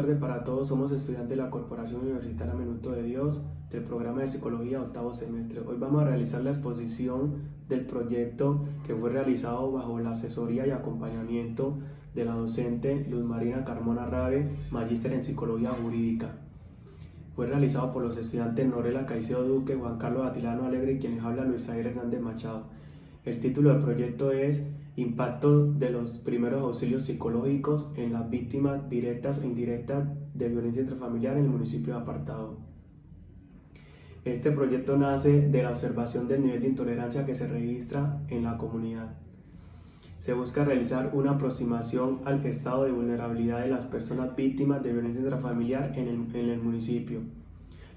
Buenas tardes para todos, somos estudiantes de la Corporación Universitaria Minuto de Dios del programa de Psicología octavo semestre. Hoy vamos a realizar la exposición del proyecto que fue realizado bajo la asesoría y acompañamiento de la docente Luz Marina Carmona Rabe, magíster en Psicología Jurídica. Fue realizado por los estudiantes Norela Caicedo Duque, Juan Carlos Atilano Alegre y quienes habla Luis Javier Hernández Machado. El título del proyecto es Impacto de los primeros auxilios psicológicos en las víctimas directas e indirectas de violencia intrafamiliar en el municipio de Apartado. Este proyecto nace de la observación del nivel de intolerancia que se registra en la comunidad. Se busca realizar una aproximación al estado de vulnerabilidad de las personas víctimas de violencia intrafamiliar en el municipio.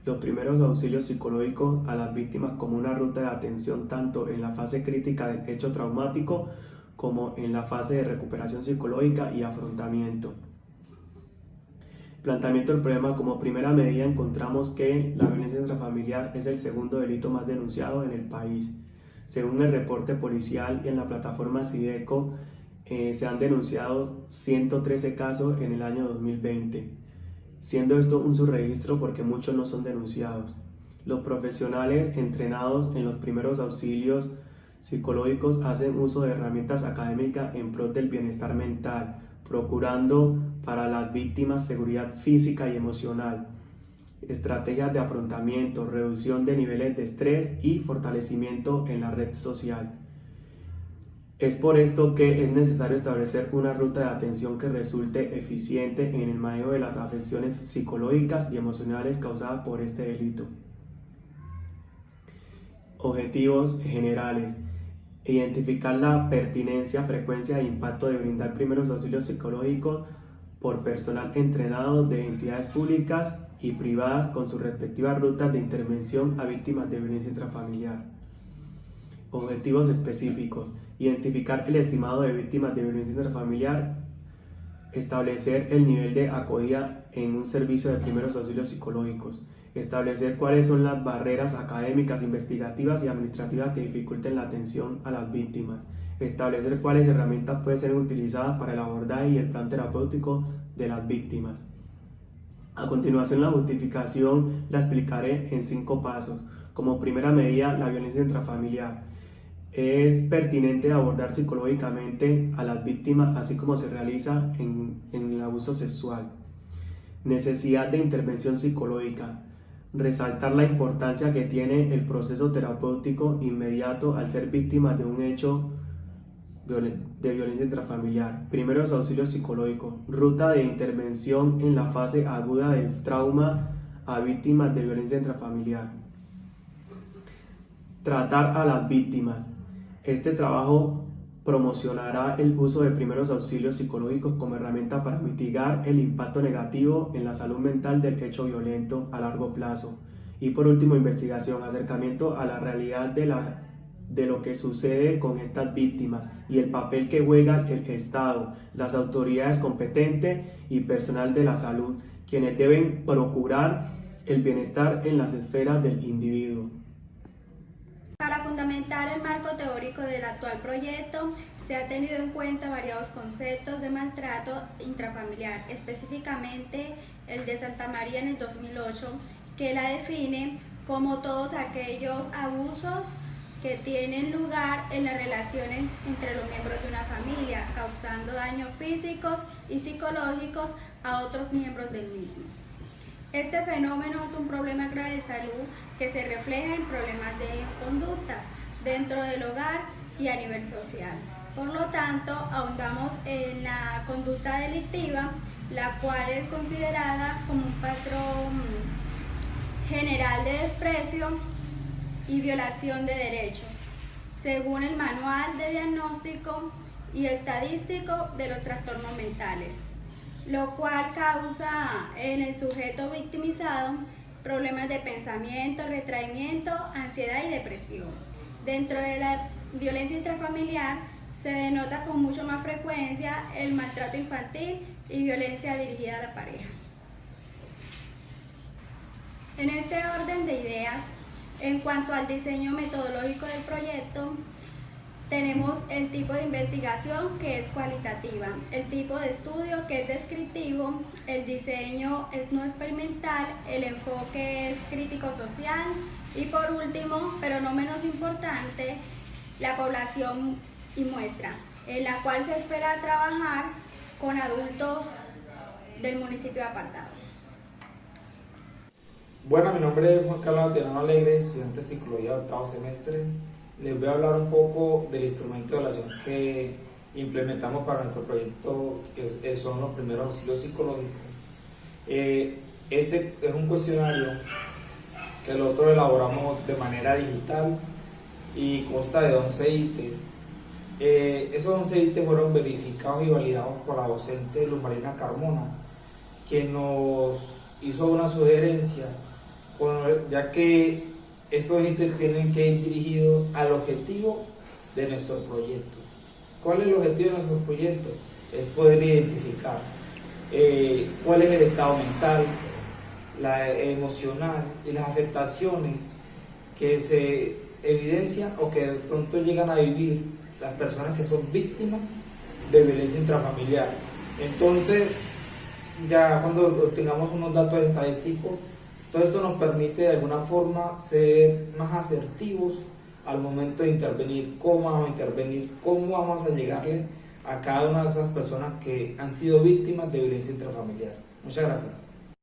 Los primeros auxilios psicológicos a las víctimas como una ruta de atención tanto en la fase crítica del hecho traumático como en la fase de recuperación psicológica y afrontamiento. Planteamiento del problema: como primera medida encontramos que la violencia intrafamiliar es el segundo delito más denunciado en el país. Según el reporte policial y en la plataforma Sideco, se han denunciado 113 casos en el año 2020, siendo esto un subregistro porque muchos no son denunciados. Los profesionales entrenados en los primeros auxilios psicológicos hacen uso de herramientas académicas en pro del bienestar mental, procurando para las víctimas seguridad física y emocional, estrategias de afrontamiento, reducción de niveles de estrés y fortalecimiento en la red social. Es por esto que es necesario establecer una ruta de atención que resulte eficiente en el manejo de las afecciones psicológicas y emocionales causadas por este delito. Objetivos generales: identificar la pertinencia, frecuencia e impacto de brindar primeros auxilios psicológicos por personal entrenado de entidades públicas y privadas con sus respectivas rutas de intervención a víctimas de violencia intrafamiliar. Objetivos específicos: identificar el estimado de víctimas de violencia intrafamiliar, establecer el nivel de acogida en un servicio de primeros auxilios psicológicos, establecer cuáles son las barreras académicas, investigativas y administrativas que dificulten la atención a las víctimas, establecer cuáles herramientas pueden ser utilizadas para el abordaje y el plan terapéutico de las víctimas. A continuación, la justificación la explicaré en 5 pasos. Como primera medida, la violencia intrafamiliar. Es pertinente abordar psicológicamente a las víctimas así como se realiza en el abuso sexual. Necesidad de intervención psicológica. Resaltar la importancia que tiene el proceso terapéutico inmediato al ser víctima de un hecho de violencia intrafamiliar. Primeros auxilios psicológicos. Ruta de intervención en la fase aguda del trauma a víctimas de violencia intrafamiliar. Tratar a las víctimas. Este trabajo promocionará el uso de primeros auxilios psicológicos como herramienta para mitigar el impacto negativo en la salud mental del hecho violento a largo plazo. Y por último, investigación, acercamiento a la realidad de lo que sucede con estas víctimas y el papel que juega el Estado, las autoridades competentes y personal de la salud, quienes deben procurar el bienestar en las esferas del individuo. Para fundamentar el marco teórico del actual proyecto, se ha tenido en cuenta variados conceptos de maltrato intrafamiliar, específicamente el de Santa María en el 2008, que la define como todos aquellos abusos que tienen lugar en las relaciones entre los miembros de una familia, causando daños físicos y psicológicos a otros miembros del mismo. Este fenómeno es un problema grave de salud que se refleja en problemas de conducta dentro del hogar y a nivel social. Por lo tanto, ahondamos en la conducta delictiva, la cual es considerada como un patrón general de desprecio y violación de derechos, según el Manual de Diagnóstico y Estadístico de los Trastornos Mentales, lo cual causa en el sujeto victimizado problemas de pensamiento, retraimiento, ansiedad y depresión. Dentro de la violencia intrafamiliar se denota con mucho más frecuencia el maltrato infantil y violencia dirigida a la pareja. En este orden de ideas, en cuanto al diseño metodológico del proyecto, Tenemos el tipo de investigación, que es cualitativa, el tipo de estudio, que es descriptivo, el diseño es no experimental, el enfoque es crítico-social y por último, pero no menos importante, la población y muestra, en la cual se espera trabajar con adultos del municipio de Apartado. Bueno, mi nombre es Juan Carlos Atienzo Alegre, estudiante de Psicología de octavo semestre. Les voy a hablar un poco del instrumento de evaluación que implementamos para nuestro proyecto, que son los primeros auxilios psicológicos. Ese es un cuestionario que nosotros elaboramos de manera digital y consta de 11 ítems. Esos 11 ítems fueron verificados y validados por la docente Luz Marina Carmona, quien nos hizo una sugerencia, ya que estos ítems tienen que ir dirigidos al objetivo de nuestro proyecto. ¿Cuál es el objetivo de nuestro proyecto? Es poder identificar cuál es el estado mental, la emocional y las afectaciones que se evidencian o que de pronto llegan a vivir las personas que son víctimas de violencia intrafamiliar. Entonces, ya cuando tengamos unos datos estadísticos, todo esto nos permite de alguna forma ser más asertivos al momento de intervenir, cómo vamos a intervenir, cómo vamos a llegarle a cada una de esas personas que han sido víctimas de violencia intrafamiliar. Muchas gracias.